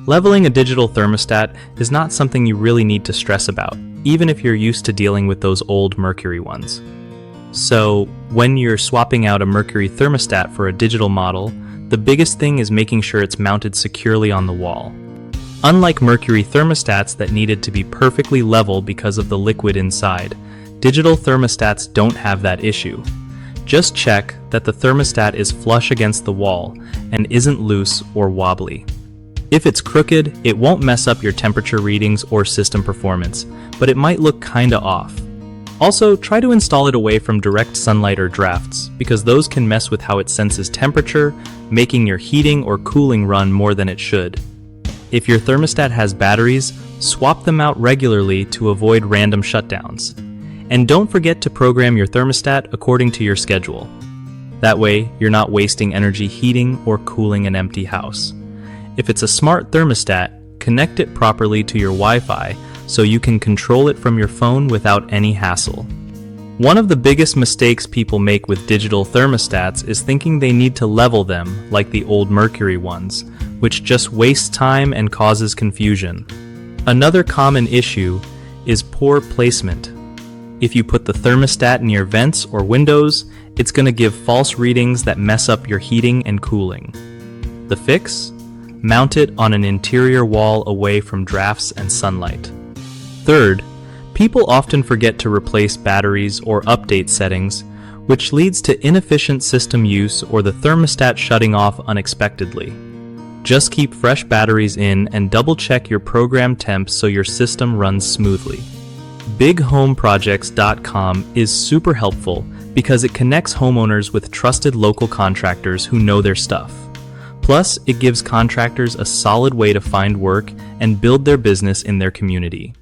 Leveling a digital thermostat is not something you really need to stress about, even if you're used to dealing with those old mercury ones. So, when you're swapping out a mercury thermostat for a digital model, the biggest thing is making sure it's mounted securely on the wall. Unlike mercury thermostats that needed to be perfectly level because of the liquid inside, digital thermostats don't have that issue. Just check that the thermostat is flush against the wall and isn't loose or wobbly. If it's crooked, it won't mess up your temperature readings or system performance, but it might look kinda off. Also, try to install it away from direct sunlight or drafts, because those can mess with how it senses temperature, making your heating or cooling run more than it should. If your thermostat has batteries, swap them out regularly to avoid random shutdowns. And don't forget to program your thermostat according to your schedule. That way, you're not wasting energy heating or cooling an empty house. If it's a smart thermostat, connect it properly to your Wi-Fi so you can control it from your phone without any hassle. One of the biggest mistakes people make with digital thermostats is thinking they need to level them like the old mercury ones, which just wastes time and causes confusion. Another common issue is poor placement. If you put the thermostat near vents or windows, it's going to give false readings that mess up your heating and cooling. The fix? Mount it on an interior wall away from drafts and sunlight. Third, people often forget to replace batteries or update settings, which leads to inefficient system use or the thermostat shutting off unexpectedly. Just keep fresh batteries in and double-check your program temps so your system runs smoothly. BigHomeProjects.com is super helpful because it connects homeowners with trusted local contractors who know their stuff. Plus, it gives contractors a solid way to find work and build their business in their community.